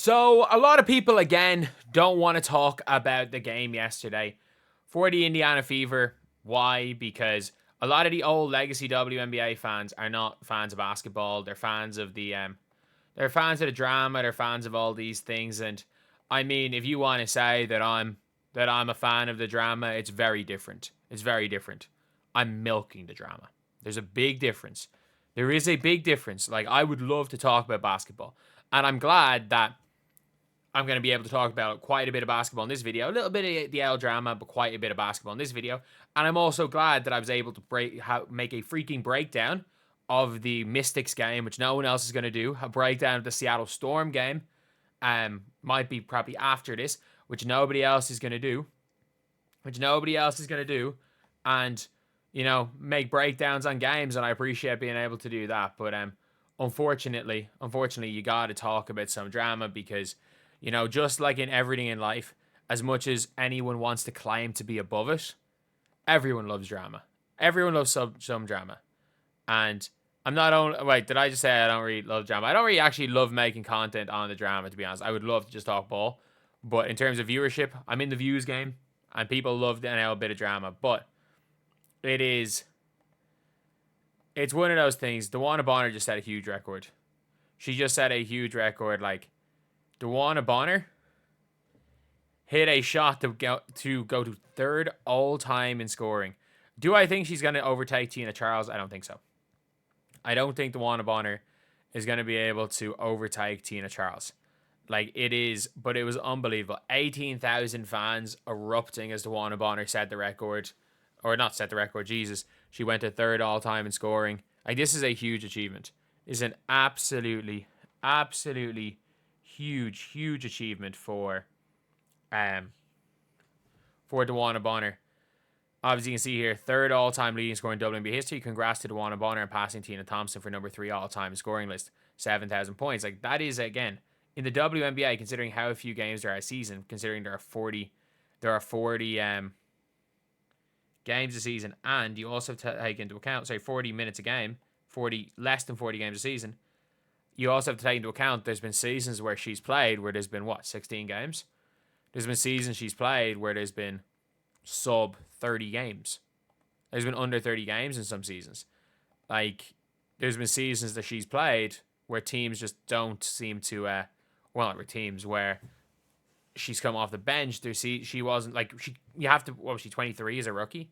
So, a lot of people, again, don't want to talk about the game yesterday for the Indiana Fever. Why? Because a lot of the old legacy WNBA fans are not fans of basketball. They're fans of they're fans of the drama. They're fans of all these things. And I mean, if you want to say that I'm a fan of the drama, it's very different. It's very different. I'm milking the drama. There's a big difference. There is a big difference. Like, I would love to talk about basketball. And I'm glad that I'm going to be able to talk about quite a bit of basketball in this video. A little bit of the L drama, but quite a bit of basketball in this video. And I'm also glad that I was able to make a freaking breakdown of the Mystics game, which no one else is going to do. A breakdown of the Seattle Storm game. Might be probably after this, which nobody else is going to do. And, you know, make breakdowns on games, and I appreciate being able to do that. But unfortunately, you got to talk about some drama because, you know, just like in everything in life, as much as anyone wants to claim to be above it, everyone loves drama. Everyone loves some drama. And I'm not only... Wait, did I just say I don't really love drama? I don't really actually love making content on the drama, to be honest. I would love to just talk ball. But in terms of viewership, I'm in the views game. And people love a bit of drama. But it's one of those things. DeWanna Bonner just set a huge record. She just set a huge record. Like, DeWanna Bonner hit a shot to go to third all-time in scoring. Do I think she's going to overtake Tina Charles? I don't think so. I don't think DeWanna Bonner is going to be able to overtake Tina Charles. Like, but it was unbelievable. 18,000 fans erupting as DeWanna Bonner set the record. Or not set the record, Jesus. She went to third all-time in scoring. Like, this is a huge achievement. It's an absolutely huge achievement for DeWanna Bonner. Obviously, you can see here, third all-time leading scorer in WNBA history. Congrats to DeWanna Bonner and passing Tina Thompson for number 3 all-time scoring list, 7,000 points. Like, that is, again, in the WNBA, considering how few games there are a season, considering there are 40 games a season, and you also take into account, 40 minutes a game, less than 40 games a season. You also have to take into account there's been seasons where she's played where there's been, 16 games? There's been seasons she's played where there's been sub 30 games. There's been under 30 games in some seasons. Like, there's been seasons that she's played where teams just don't seem to, not with teams, where she's come off the bench. She wasn't, like, you have to, what was she, 23 as a rookie?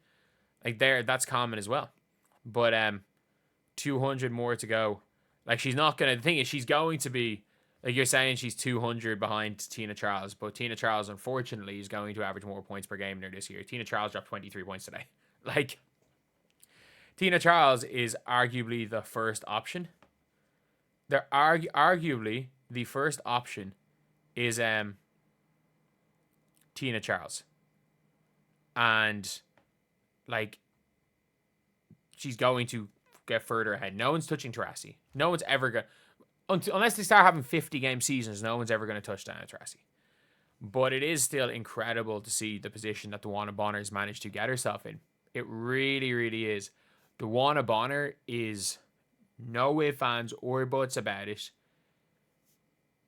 Like, that's common as well. But 200 more to go. Like, she's not going to... The thing is, she's going to be... Like, you're saying she's 200 behind Tina Charles. But Tina Charles, unfortunately, is going to average more points per game than her this year. Tina Charles dropped 23 points today. Like, Tina Charles is arguably the first option. Arguably, the first option is Tina Charles. And, like, she's going to get further ahead. No one's touching Taurasi. No one's ever going to... Unless they start having 50-game seasons, no one's ever going to touch Diana Taurasi. But it is still incredible to see the position that DeWanna Bonner has managed to get herself in. It really, really is. DeWanna Bonner is, no ifs, ands, or buts about it,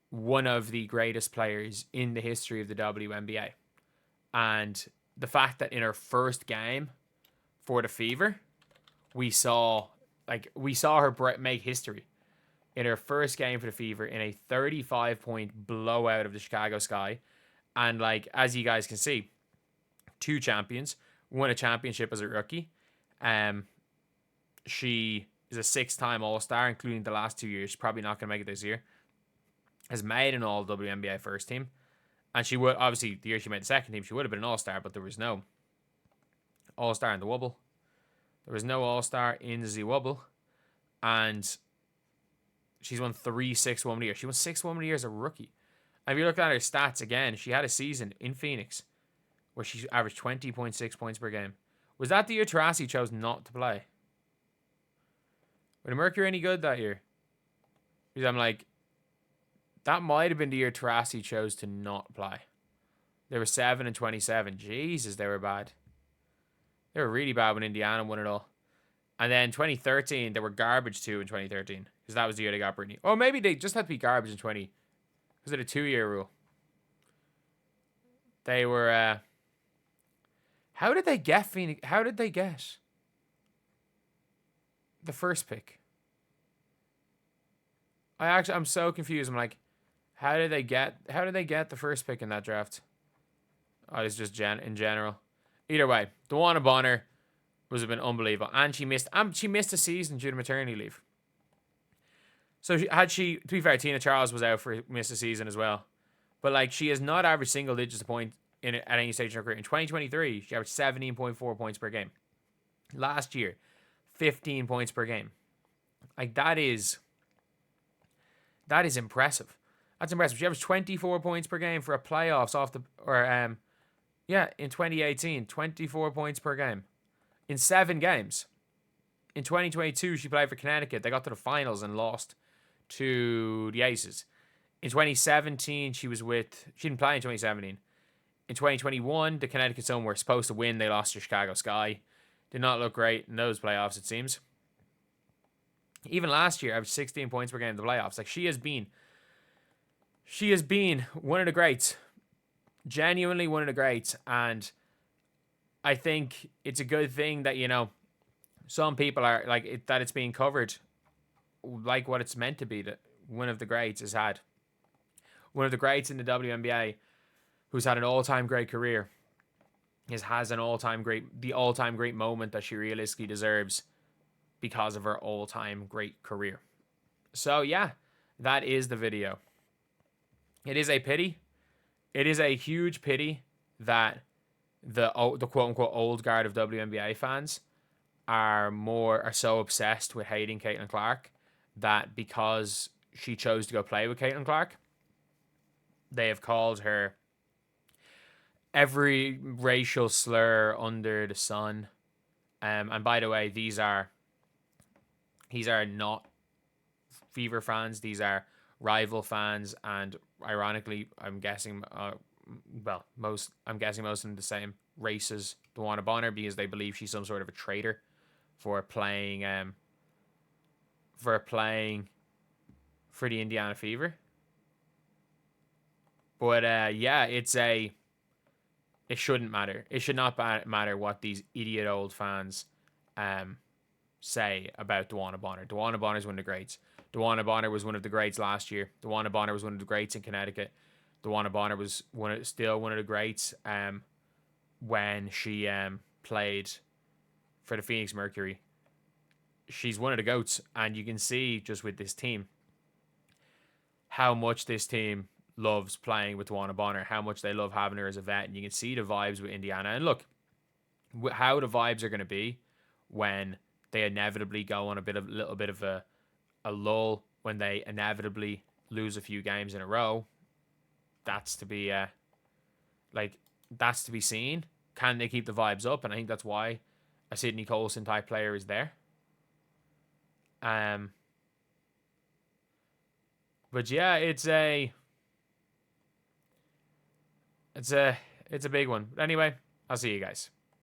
one of the greatest players in the history of the WNBA. And the fact that in her first game for the Fever, we saw her make history. In her first game for the Fever, in a 35-point blowout of the Chicago Sky. And, like, as you guys can see, 2 champions, won a championship as a rookie. She is a 6-time All-Star, including the last 2 years. She's probably not going to make it this year. Has made an All-WNBA first team. And she would, obviously, the year she made the second team, she would have been an All-Star, but there was no All-Star in the Wubble. There was no All-Star in the Z-Wubble. And she's won 3 6 Woman of the Year. She won 6 Woman of the Year as a rookie. And if you look at her stats again, she had a season in Phoenix where she averaged 20.6 points per game. Was that the year Taurasi chose not to play? Were the Mercury any good that year? Because I'm like, that might have been the year Taurasi chose to not play. They were 7-27. Jesus, they were bad. They were really bad when Indiana won it all. And then 2013, they were garbage too in 2013. Because that was the year they got Brittany. Or maybe they just had to be garbage in 20. Was it a 2-year rule? They were. How did they get Phoenix? How did they get the first pick? I'm so confused. I'm like, how did they get the first pick in that draft? Oh, it's just in general. Either way, DeWanna Bonner was have been unbelievable, and she missed a season due to maternity leave. So to be fair, Tina Charles was out for missed a season as well, but like she has not averaged single digits a point at any stage in her career. In 2023, she averaged 17.4 points per game. Last year, 15 points per game. Like that is impressive. That's impressive. She averaged 24 points per game for a playoffs in 2018, 24 points per game in 7 games. In 2022, she played for Connecticut. They got to the finals and lost to the Aces. In 2017, she didn't play in 2017. In 2021, the Connecticut Sun were supposed to win. They lost to Chicago Sky. Did not look great in those playoffs, it seems. Even last year, averaged 16 points per game in the playoffs. Like she has been one of the greats. Genuinely one of the greats. And I think it's a good thing that, some people are like that it's being covered like what it's meant to be, that one of the greats one of the greats in the WNBA who's had an all-time great career has the all-time great moment that she realistically deserves because of her all-time great career. So yeah, that is the video. It is a pity. It is a huge pity that the quote-unquote old guard of WNBA fans are so obsessed with hating Caitlin Clark that because she chose to go play with Caitlin Clark, they have called her every racial slur under the sun. And by the way, these are not Fever fans. These are rival fans, and ironically, I'm guessing most of them the same race as DeWanna Bonner because they believe she's some sort of a traitor for playing for the Indiana Fever. But it shouldn't matter. It should not matter what these idiot old fans say about DeWanna Bonner. DeWanna Bonner is one of the greats. DeWanna Bonner was one of the greats last year. DeWanna Bonner was one of the greats in Connecticut. DeWanna Bonner was still one of the greats when she played for the Phoenix Mercury. She's one of the GOATs, and you can see just with this team how much this team loves playing with DeWanna Bonner, how much they love having her as a vet, and you can see the vibes with Indiana. And look, how the vibes are going to be when they inevitably go on a little bit of a lull, when they inevitably lose a few games in a row. That's to be seen. Can they keep the vibes up? And I think that's why a Sydney Colson type player is there. But yeah, it's a big one. But anyway, I'll see you guys.